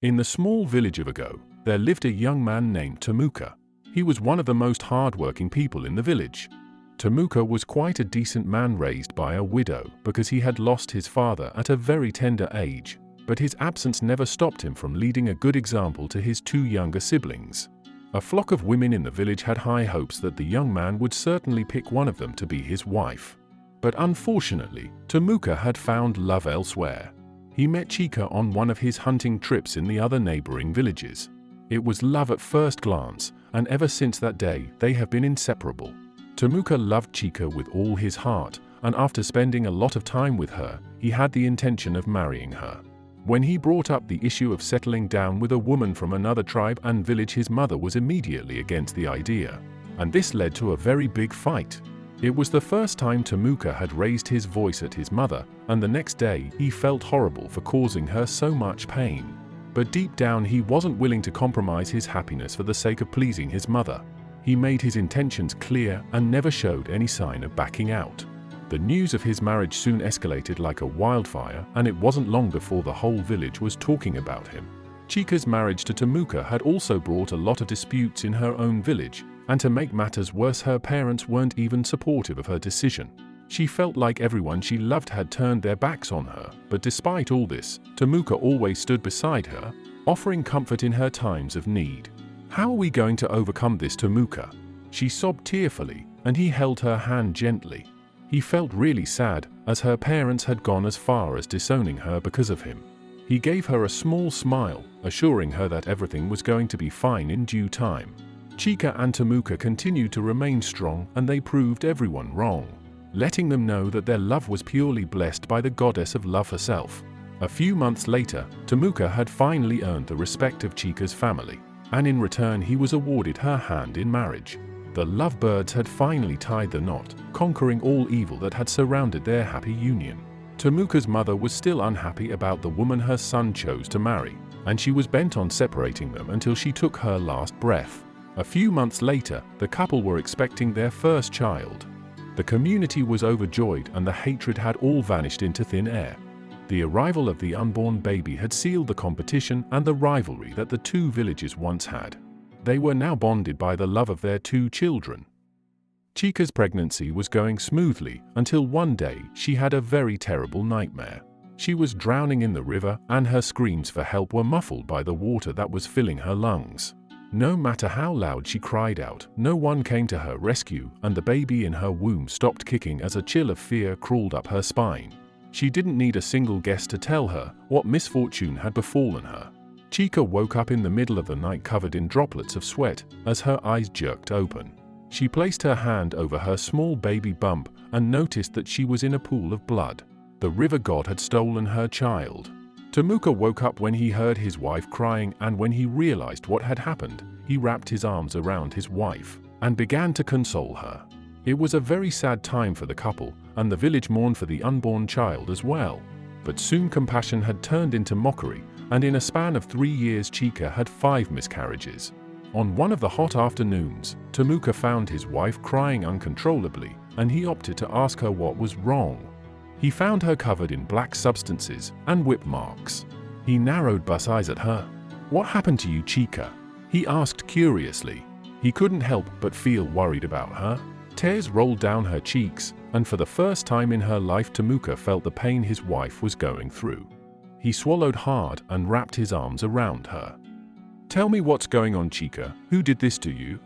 In the small village of Ago, there lived a young man named Tamuka. He was one of the most hard-working people in the village. Tamuka was quite a decent man raised by a widow because he had lost his father at a very tender age, but his absence never stopped him from leading a good example to his two younger siblings. A flock of women in the village had high hopes that the young man would certainly pick one of them to be his wife. But unfortunately, Tamuka had found love elsewhere. He met Chika on one of his hunting trips in the other neighboring villages. It was love at first glance, and ever since that day, they have been inseparable. Tamuka loved Chika with all his heart, and after spending a lot of time with her, he had the intention of marrying her. When he brought up the issue of settling down with a woman from another tribe and village, his mother was immediately against the idea, and this led to a very big fight. It was the first time Tamuka had raised his voice at his mother, and the next day he felt horrible for causing her so much pain. But deep down he wasn't willing to compromise his happiness for the sake of pleasing his mother. He made his intentions clear and never showed any sign of backing out. The news of his marriage soon escalated like a wildfire, and it wasn't long before the whole village was talking about him. Chika's marriage to Tamuka had also brought a lot of disputes in her own village, and to make matters worse, her parents weren't even supportive of her decision. She felt like everyone she loved had turned their backs on her, but despite all this, Tamuka always stood beside her, offering comfort in her times of need. "How are we going to overcome this, Tamuka?" She sobbed tearfully, and he held her hand gently. He felt really sad, as her parents had gone as far as disowning her because of him. He gave her a small smile, assuring her that everything was going to be fine in due time. Chika and Tamuka continued to remain strong, and they proved everyone wrong, letting them know that their love was purely blessed by the goddess of love herself. A few months later, Tamuka had finally earned the respect of Chika's family, and in return he was awarded her hand in marriage. The lovebirds had finally tied the knot, conquering all evil that had surrounded their happy union. Tamuka's mother was still unhappy about the woman her son chose to marry, and she was bent on separating them until she took her last breath. A few months later, the couple were expecting their first child. The community was overjoyed, and the hatred had all vanished into thin air. The arrival of the unborn baby had sealed the competition and the rivalry that the two villages once had. They were now bonded by the love of their two children. Chika's pregnancy was going smoothly until one day she had a very terrible nightmare. She was drowning in the river, and her screams for help were muffled by the water that was filling her lungs. No matter how loud she cried out, no one came to her rescue, and the baby in her womb stopped kicking as a chill of fear crawled up her spine. She didn't need a single guess to tell her what misfortune had befallen her. Chika woke up in the middle of the night covered in droplets of sweat as her eyes jerked open. She placed her hand over her small baby bump and noticed that she was in a pool of blood. The river god had stolen her child. Tamuka woke up when he heard his wife crying, and when he realized what had happened, he wrapped his arms around his wife and began to console her. It was a very sad time for the couple, and the village mourned for the unborn child as well. But soon compassion had turned into mockery, and in a span of 3 years Chika had 5 miscarriages. On one of the hot afternoons, Tamuka found his wife crying uncontrollably, and he opted to ask her what was wrong. He found her covered in black substances and whip marks. He narrowed his eyes at her. "What happened to you, Chika?" he asked curiously. He couldn't help but feel worried about her. Tears rolled down her cheeks, and for the first time in her life Tamuka felt the pain his wife was going through. He swallowed hard and wrapped his arms around her. "Tell me what's going on, Chika. Who did this to you?"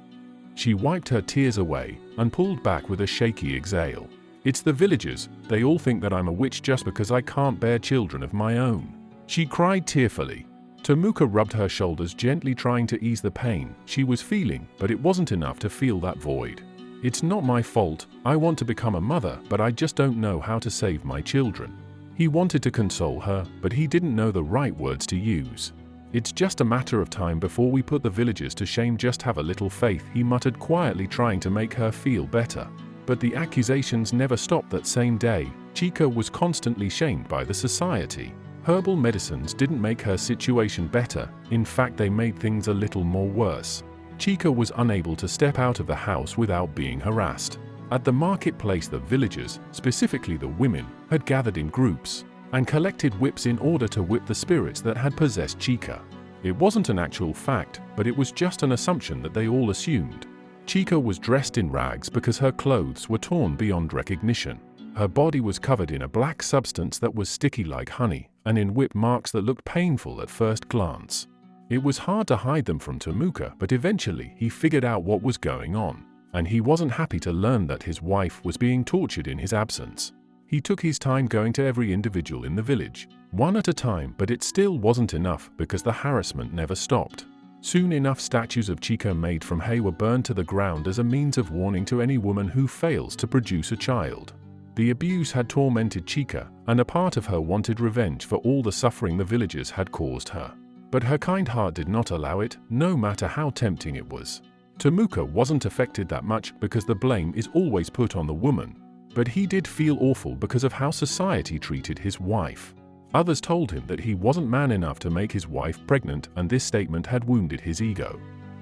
She wiped her tears away and pulled back with a shaky exhale. "It's the villagers. They all think that I'm a witch just because I can't bear children of my own," she cried tearfully. Tamuka rubbed her shoulders gently, trying to ease the pain she was feeling, but it wasn't enough to fill that void. "It's not my fault. I want to become a mother, but I just don't know how to save my children." He wanted to console her, but he didn't know the right words to use. "It's just a matter of time before we put the villagers to shame. Just have a little faith," he muttered quietly, trying to make her feel better. But the accusations never stopped. That same day, Chika was constantly shamed by the society. Herbal medicines didn't make her situation better. In fact, they made things a little more worse. Chika was unable to step out of the house without being harassed. At the marketplace, the villagers, specifically the women, had gathered in groups and collected whips in order to whip the spirits that had possessed Chika. It wasn't an actual fact, but it was just an assumption that they all assumed. Chica was dressed in rags because her clothes were torn beyond recognition. Her body was covered in a black substance that was sticky like honey, and in whip marks that looked painful at first glance. It was hard to hide them from Tamuka, but eventually he figured out what was going on, and he wasn't happy to learn that his wife was being tortured in his absence. He took his time going to every individual in the village, one at a time, but it still wasn't enough because the harassment never stopped. Soon enough statues of Chica made from hay were burned to the ground as a means of warning to any woman who fails to produce a child. The abuse had tormented Chica, and a part of her wanted revenge for all the suffering the villagers had caused her. But her kind heart did not allow it, no matter how tempting it was. Tamuka wasn't affected that much because the blame is always put on the woman, but he did feel awful because of how society treated his wife. Others told him that he wasn't man enough to make his wife pregnant, and this statement had wounded his ego.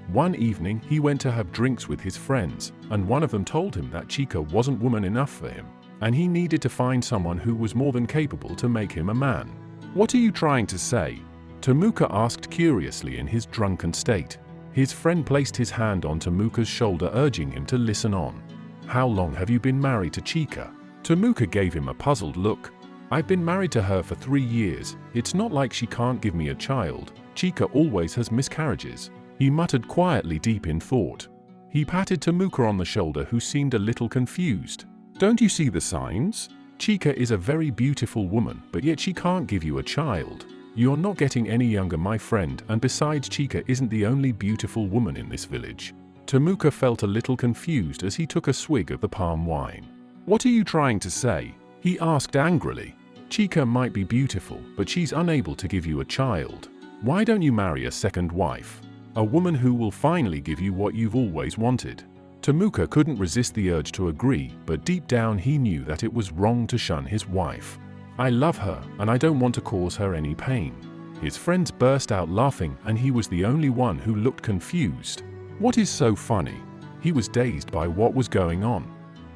One evening, he went to have drinks with his friends, and one of them told him that Chica wasn't woman enough for him, and he needed to find someone who was more than capable to make him a man. "What are you trying to say?" Tamuka asked curiously in his drunken state. His friend placed his hand on Tamuka's shoulder, urging him to listen on. "How long have you been married to Chica?" Tamuka gave him a puzzled look. "I've been married to her for 3 years. It's not like she can't give me a child. Chica always has miscarriages," he muttered quietly, deep in thought. He patted Tamuka on the shoulder, who seemed a little confused. "Don't you see the signs? Chica is a very beautiful woman, but yet she can't give you a child. You're not getting any younger, my friend, and besides, Chica isn't the only beautiful woman in this village." Tamuka felt a little confused as he took a swig of the palm wine. "What are you trying to say?" he asked angrily. "Chica might be beautiful, but she's unable to give you a child. Why don't you marry a second wife? A woman who will finally give you what you've always wanted." Tamuka couldn't resist the urge to agree, but deep down he knew that it was wrong to shun his wife. "I love her, and I don't want to cause her any pain." His friends burst out laughing, and he was the only one who looked confused. What is so funny? He was dazed by what was going on.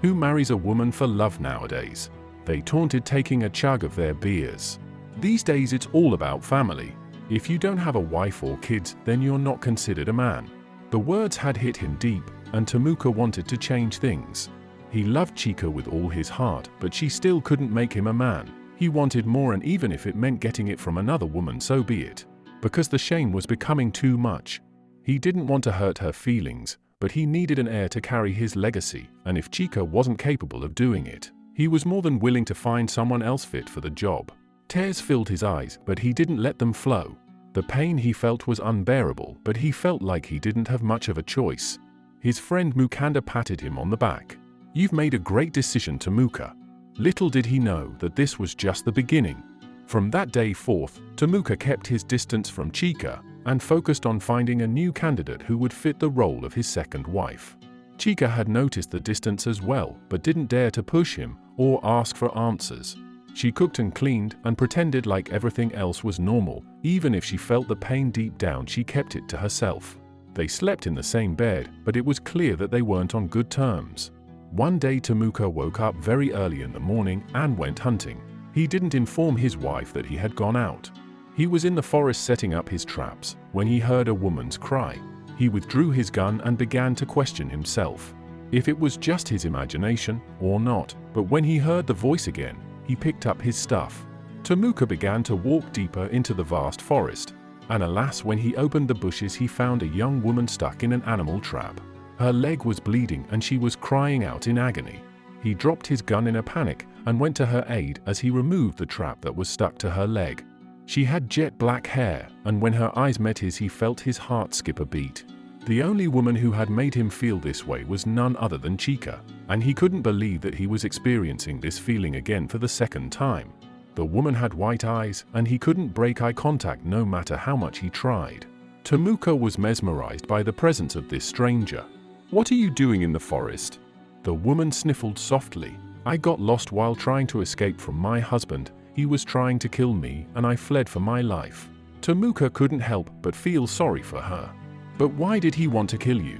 Who marries a woman for love nowadays? They taunted, taking a chug of their beers. These days it's all about family. If you don't have a wife or kids, then you're not considered a man. The words had hit him deep, and Tamuka wanted to change things. He loved Chica with all his heart, but she still couldn't make him a man. He wanted more, and even if it meant getting it from another woman, so be it. Because the shame was becoming too much. He didn't want to hurt her feelings, but he needed an heir to carry his legacy, and if Chica wasn't capable of doing it, he was more than willing to find someone else fit for the job. Tears filled his eyes, but he didn't let them flow. The pain he felt was unbearable, but he felt like he didn't have much of a choice. His friend Mukanda patted him on the back. "You've made a great decision, Tamuka." Little did he know that this was just the beginning. From that day forth, Tamuka kept his distance from Chica and focused on finding a new candidate who would fit the role of his second wife. Chica had noticed the distance as well, but didn't dare to push him or ask for answers. She cooked and cleaned and pretended like everything else was normal. Even if she felt the pain deep down, she kept it to herself. They slept in the same bed, but it was clear that they weren't on good terms. One day Tamuka woke up very early in the morning and went hunting. He didn't inform his wife that he had gone out. He was in the forest setting up his traps when he heard a woman's cry. He withdrew his gun and began to question himself if it was just his imagination or not, but when he heard the voice again, he picked up his stuff. Tamuka began to walk deeper into the vast forest, and alas, when he opened the bushes, he found a young woman stuck in an animal trap. Her leg was bleeding and she was crying out in agony. He dropped his gun in a panic and went to her aid as he removed the trap that was stuck to her leg. She had jet black hair, and when her eyes met his, he felt his heart skip a beat. The only woman who had made him feel this way was none other than Chica, and he couldn't believe that he was experiencing this feeling again for the second time. The woman had white eyes, and he couldn't break eye contact no matter how much he tried. Tamuka was mesmerized by the presence of this stranger. "What are you doing in the forest?" The woman sniffled softly. "I got lost while trying to escape from my husband. He was trying to kill me, and I fled for my life." Tamuka couldn't help but feel sorry for her. "But why did he want to kill you?"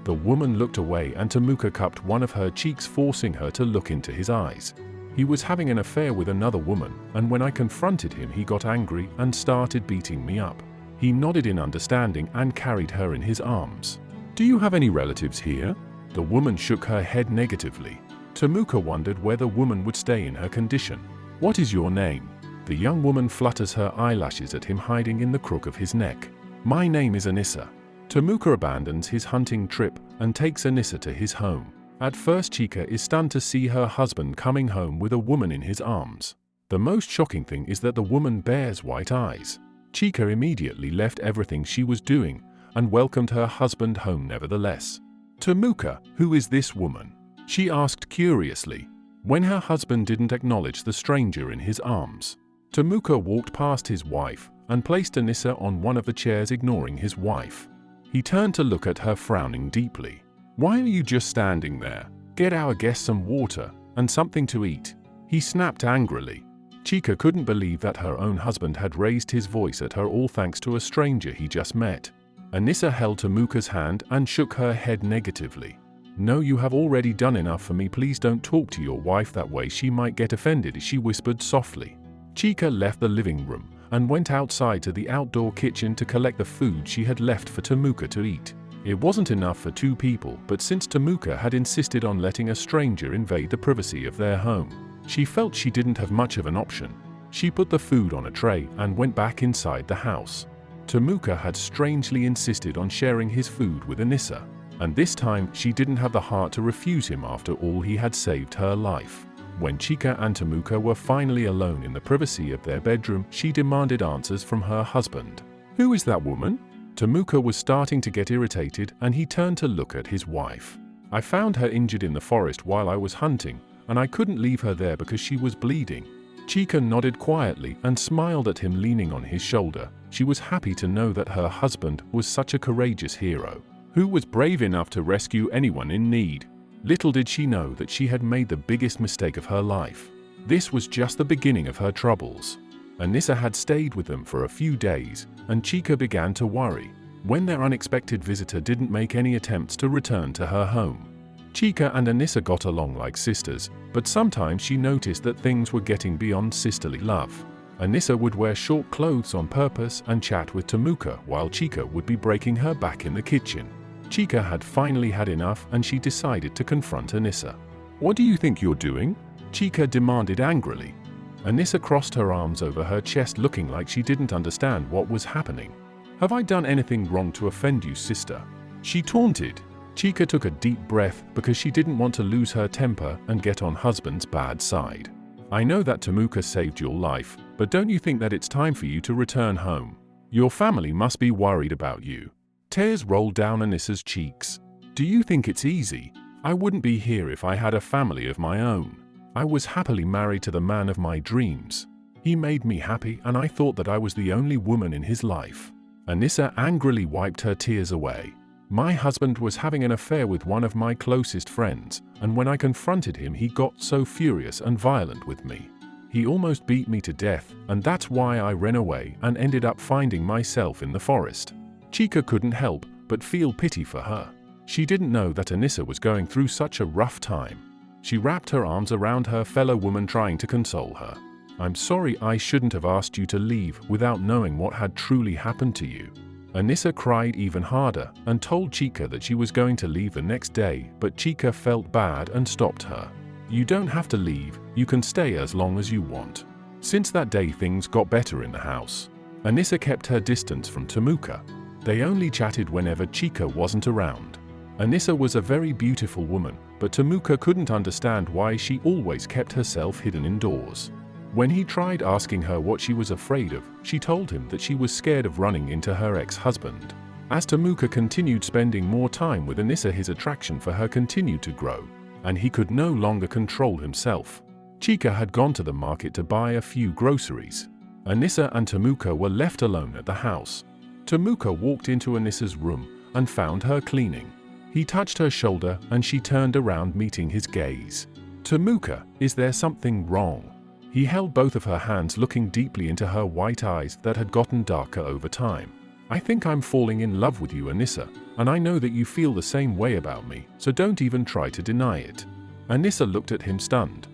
The woman looked away, and Tamuka cupped one of her cheeks, forcing her to look into his eyes. "He was having an affair with another woman, and when I confronted him, he got angry and started beating me up. He nodded in understanding and carried her in his arms. "Do you have any relatives here?" The woman shook her head negatively. Tamuka wondered where the woman would stay in her condition. "What is your name?" The young woman flutters her eyelashes at him, hiding in the crook of his neck. "My name is Anissa." Tamuka abandons his hunting trip and takes Anissa to his home. At first, Chica is stunned to see her husband coming home with a woman in his arms. The most shocking thing is that the woman bears white eyes. Chica immediately left everything she was doing and welcomed her husband home nevertheless. "Tamuka, who is this woman?" she asked curiously, when her husband didn't acknowledge the stranger in his arms. Tamuka walked past his wife and placed Anissa on one of the chairs, ignoring his wife. He turned to look at her, frowning deeply. "Why are you just standing there? Get our guest some water and something to eat," he snapped angrily. Chica couldn't believe that her own husband had raised his voice at her, all thanks to a stranger he just met. Anissa held Tamuka's hand and shook her head negatively. "No, you have already done enough for me. Please don't talk to your wife that way. She might get offended," she whispered softly. Chica left the living room and went outside to the outdoor kitchen to collect the food she had left for Tamuka to eat. It wasn't enough for two people, but since Tamuka had insisted on letting a stranger invade the privacy of their home, she felt she didn't have much of an option. She put the food on a tray and went back inside the house. Tamuka had strangely insisted on sharing his food with Anissa, and this time she didn't have the heart to refuse him. After all, he had saved her life. When Chica and Tamuka were finally alone in the privacy of their bedroom, she demanded answers from her husband. "Who is that woman?" Tamuka was starting to get irritated, and he turned to look at his wife. "I found her injured in the forest while I was hunting, and I couldn't leave her there because she was bleeding." Chica nodded quietly and smiled at him, leaning on his shoulder. She was happy to know that her husband was such a courageous hero, who was brave enough to rescue anyone in need. Little did she know that she had made the biggest mistake of her life. This was just the beginning of her troubles. Anissa had stayed with them for a few days, and Chica began to worry when their unexpected visitor didn't make any attempts to return to her home. Chica and Anissa got along like sisters, but sometimes she noticed that things were getting beyond sisterly love. Anissa would wear short clothes on purpose and chat with Tamuka, while Chica would be breaking her back in the kitchen. Chica had finally had enough, and she decided to confront Anissa. "What do you think you're doing?" Chica demanded angrily. Anissa crossed her arms over her chest, looking like she didn't understand what was happening. "Have I done anything wrong to offend you, sister?" she taunted. Chica took a deep breath because she didn't want to lose her temper and get on husband's bad side. "I know that Tamuka saved your life, but don't you think that it's time for you to return home? Your family must be worried about you." Tears rolled down Anissa's cheeks. "Do you think it's easy? I wouldn't be here if I had a family of my own. I was happily married to the man of my dreams. He made me happy, and I thought that I was the only woman in his life." Anissa angrily wiped her tears away. "My husband was having an affair with one of my closest friends, and when I confronted him, he got so furious and violent with me. He almost beat me to death, and that's why I ran away and ended up finding myself in the forest." Chica couldn't help but feel pity for her. She didn't know that Anissa was going through such a rough time. She wrapped her arms around her fellow woman, trying to console her. "I'm sorry, I shouldn't have asked you to leave without knowing what had truly happened to you." Anissa cried even harder and told Chica that she was going to leave the next day, but Chica felt bad and stopped her. "You don't have to leave, you can stay as long as you want." Since that day, things got better in the house. Anissa kept her distance from Tamuka. They only chatted whenever Chica wasn't around. Anissa was a very beautiful woman, but Tamuka couldn't understand why she always kept herself hidden indoors. When he tried asking her what she was afraid of, she told him that she was scared of running into her ex-husband. As Tamuka continued spending more time with Anissa, his attraction for her continued to grow, and he could no longer control himself. Chica had gone to the market to buy a few groceries. Anissa and Tamuka were left alone at the house. Tamuka walked into Anissa's room and found her cleaning. He touched her shoulder and she turned around, meeting his gaze. "Tamuka, is there something wrong?" He held both of her hands, looking deeply into her white eyes that had gotten darker over time. "I think I'm falling in love with you, Anissa, and I know that you feel the same way about me, so don't even try to deny it." Anissa looked at him stunned.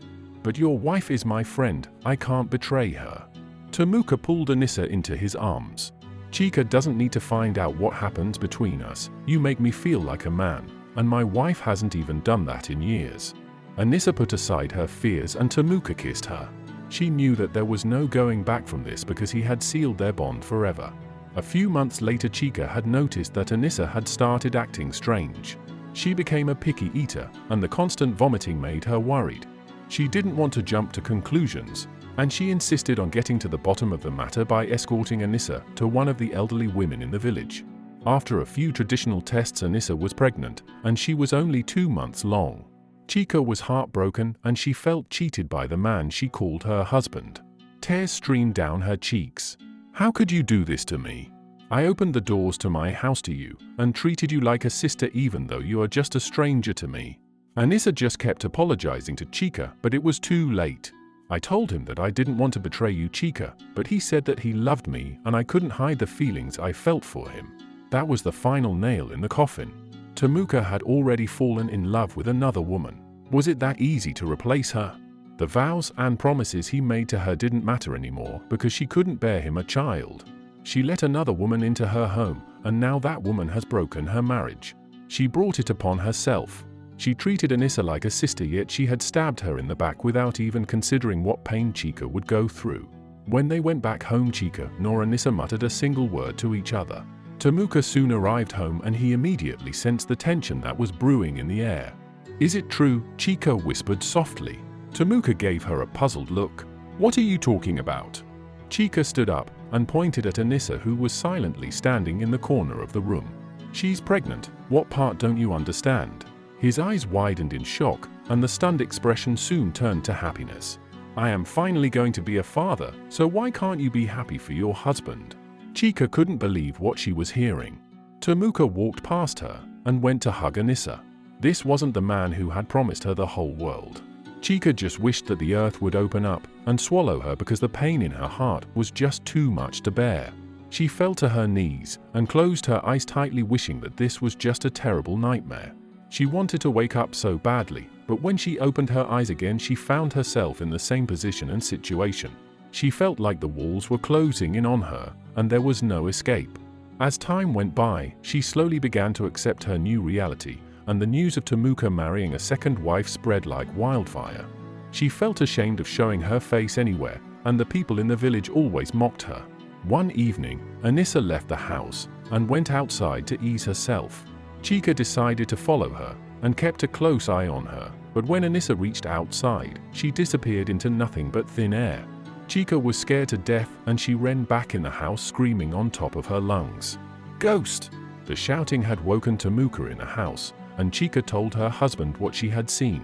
"But your wife is my friend, I can't betray her." Tamuka pulled Anissa into his arms. Chika doesn't need to find out what happens between us. You make me feel like a man, and my wife hasn't even done that in years. Anissa put aside her fears and Tamuka kissed her. She knew that there was no going back from this because he had sealed their bond forever. A few months later, Chika had noticed that Anissa had started acting strange. She became a picky eater, and the constant vomiting made her worried. She didn't want to jump to conclusions, and she insisted on getting to the bottom of the matter by escorting Anissa to one of the elderly women in the village. After a few traditional tests, Anissa was pregnant, and she was only 2 months long. Chika was heartbroken, and she felt cheated by the man she called her husband. Tears streamed down her cheeks. "How could you do this to me? I opened the doors to my house to you, and treated you like a sister even though you are just a stranger to me." Anissa just kept apologizing to Chika, but it was too late. "I told him that I didn't want to betray you, Chika, but he said that he loved me and I couldn't hide the feelings I felt for him." That was the final nail in the coffin. Tamuka had already fallen in love with another woman. Was it that easy to replace her? The vows and promises he made to her didn't matter anymore because she couldn't bear him a child. She let another woman into her home, and now that woman has broken her marriage. She brought it upon herself. She treated Anissa like a sister, yet she had stabbed her in the back without even considering what pain Chika would go through. When they went back home, Chika nor Anissa muttered a single word to each other. Tamuka soon arrived home, and he immediately sensed the tension that was brewing in the air. "Is it true?" Chika whispered softly. Tamuka gave her a puzzled look. "What are you talking about?" Chika stood up and pointed at Anissa, who was silently standing in the corner of the room. "She's pregnant. What part don't you understand?" His eyes widened in shock, and the stunned expression soon turned to happiness. "I am finally going to be a father, so why can't you be happy for your husband?" Chika couldn't believe what she was hearing. Tamuka walked past her and went to hug Anissa. This wasn't the man who had promised her the whole world. Chika just wished that the earth would open up and swallow her because the pain in her heart was just too much to bear. She fell to her knees and closed her eyes tightly, wishing that this was just a terrible nightmare. She wanted to wake up so badly, but when she opened her eyes again, she found herself in the same position and situation. She felt like the walls were closing in on her, and there was no escape. As time went by, she slowly began to accept her new reality, and the news of Tamuka marrying a second wife spread like wildfire. She felt ashamed of showing her face anywhere, and the people in the village always mocked her. One evening, Anissa left the house and went outside to ease herself. Chika decided to follow her and kept a close eye on her, but when Anissa reached outside, she disappeared into nothing but thin air. Chika was scared to death, and she ran back in the house screaming on top of her lungs. "Ghost!" The shouting had woken Tamuka in the house, and Chika told her husband what she had seen.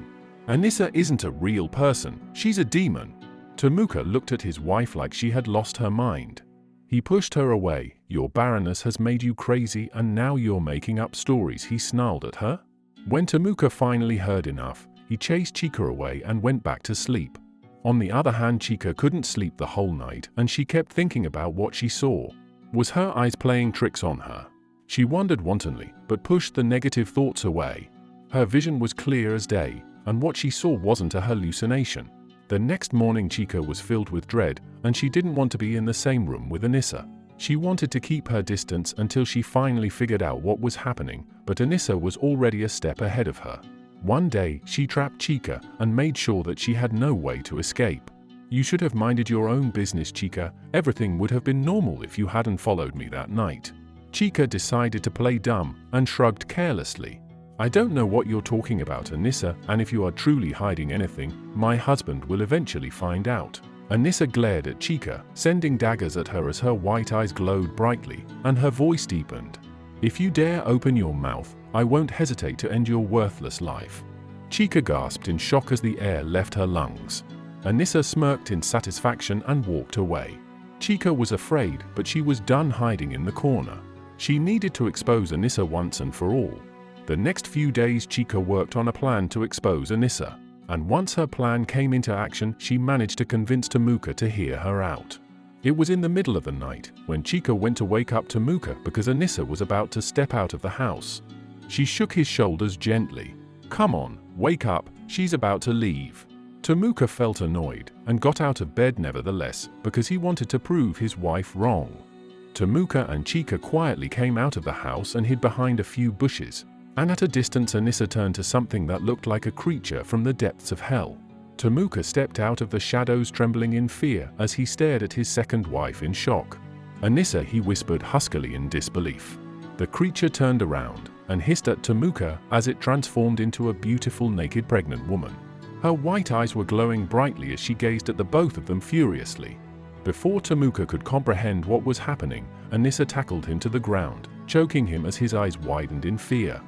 "Anissa isn't a real person, she's a demon." Tamuka looked at his wife like she had lost her mind. He pushed her away. "Your barrenness has made you crazy, and now you're making up stories," he snarled at her. When Tamuka finally heard enough, he chased Chika away and went back to sleep. On the other hand, Chika couldn't sleep the whole night, and she kept thinking about what she saw. Was her eyes playing tricks on her? She wondered wantonly, but pushed the negative thoughts away. Her vision was clear as day, and what she saw wasn't a hallucination. The next morning, Chika was filled with dread, and she didn't want to be in the same room with Anissa. She wanted to keep her distance until she finally figured out what was happening, but Anissa was already a step ahead of her. One day, she trapped Chika and made sure that she had no way to escape. "You should have minded your own business, Chika. Everything would have been normal if you hadn't followed me that night." Chika decided to play dumb and shrugged carelessly. "I don't know what you're talking about, Anissa, and if you are truly hiding anything, my husband will eventually find out." Anissa glared at Chika, sending daggers at her as her white eyes glowed brightly, and her voice deepened. "If you dare open your mouth, I won't hesitate to end your worthless life." Chika gasped in shock as the air left her lungs. Anissa smirked in satisfaction and walked away. Chika was afraid, but she was done hiding in the corner. She needed to expose Anissa once and for all. The next few days, Chika worked on a plan to expose Anissa, and once her plan came into action, she managed to convince Tamuka to hear her out. It was in the middle of the night when Chika went to wake up Tamuka because Anissa was about to step out of the house. She shook his shoulders gently. "Come on, wake up, she's about to leave." Tamuka felt annoyed and got out of bed nevertheless because he wanted to prove his wife wrong. Tamuka and Chika quietly came out of the house and hid behind a few bushes, and at a distance Anissa turned to something that looked like a creature from the depths of hell. Tamuka stepped out of the shadows trembling in fear as he stared at his second wife in shock. "Anissa," he whispered huskily in disbelief. The creature turned around and hissed at Tamuka as it transformed into a beautiful naked pregnant woman. Her white eyes were glowing brightly as she gazed at the both of them furiously. Before Tamuka could comprehend what was happening, Anissa tackled him to the ground, choking him as his eyes widened in fear.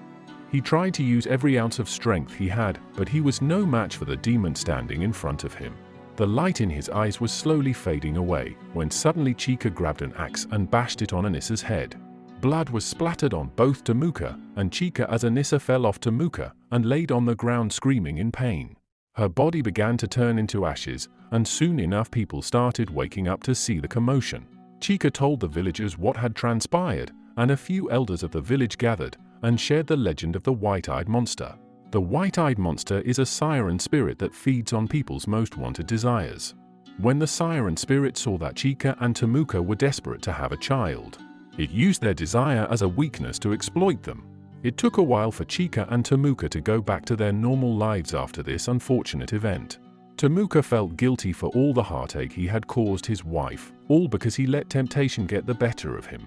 He tried to use every ounce of strength he had, but he was no match for the demon standing in front of him. The light in his eyes was slowly fading away, when suddenly Chika grabbed an axe and bashed it on Anissa's head. Blood was splattered on both Tamuka and Chika as Anissa fell off Tamuka and laid on the ground screaming in pain. Her body began to turn into ashes, and soon enough people started waking up to see the commotion. Chika told the villagers what had transpired, and a few elders of the village gathered and shared the legend of the white-eyed monster. The white-eyed monster is a siren spirit that feeds on people's most wanted desires. When the siren spirit saw that Chika and Tamuka were desperate to have a child, it used their desire as a weakness to exploit them. It took a while for Chika and Tamuka to go back to their normal lives after this unfortunate event. Tamuka felt guilty for all the heartache he had caused his wife, all because he let temptation get the better of him.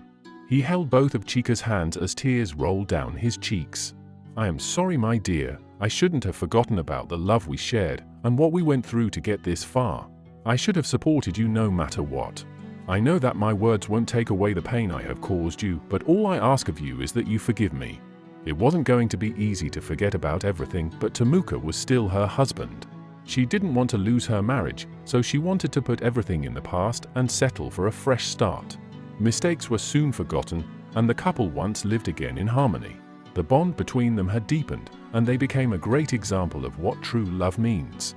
He held both of Chika's hands as tears rolled down his cheeks. "I am sorry, my dear. I shouldn't have forgotten about the love we shared and what we went through to get this far. I should have supported you no matter what. I know that my words won't take away the pain I have caused you, but all I ask of you is that you forgive me." It wasn't going to be easy to forget about everything, but Tamuka was still her husband. She didn't want to lose her marriage, so she wanted to put everything in the past and settle for a fresh start. Mistakes were soon forgotten, and the couple once lived again in harmony. The bond between them had deepened, and they became a great example of what true love means.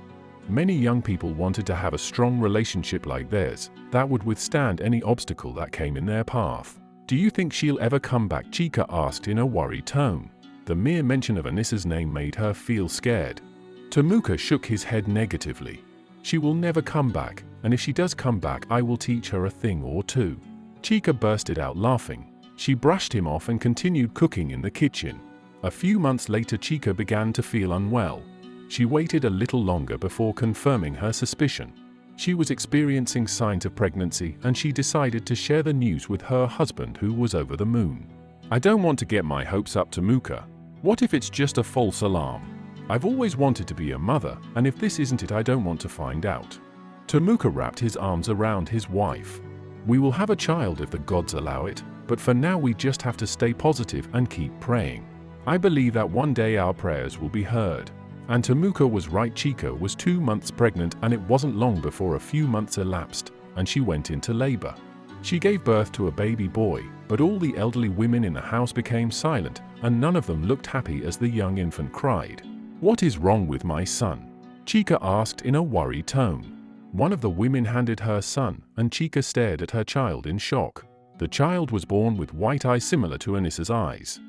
Many young people wanted to have a strong relationship like theirs, that would withstand any obstacle that came in their path. "Do you think she'll ever come back?" Chika asked in a worried tone. The mere mention of Anissa's name made her feel scared. Tamuka shook his head negatively. "She will never come back, and if she does come back I will teach her a thing or two." Chika bursted out laughing. She brushed him off and continued cooking in the kitchen. A few months later Chika began to feel unwell. She waited a little longer before confirming her suspicion. She was experiencing signs of pregnancy, and she decided to share the news with her husband, who was over the moon. "I don't want to get my hopes up, Tamuka. What if it's just a false alarm? I've always wanted to be a mother, and if this isn't it I don't want to find out." Tamuka wrapped his arms around his wife. "We will have a child if the gods allow it, but for now we just have to stay positive and keep praying. I believe that one day our prayers will be heard." And Tamuka was right. Chika was 2 months pregnant, and it wasn't long before a few months elapsed, and she went into labor. She gave birth to a baby boy, but all the elderly women in the house became silent, and none of them looked happy as the young infant cried. "What is wrong with my son?" Chika asked in a worried tone. One of the women handed her son, and Chika stared at her child in shock. The child was born with white eyes similar to Anissa's eyes.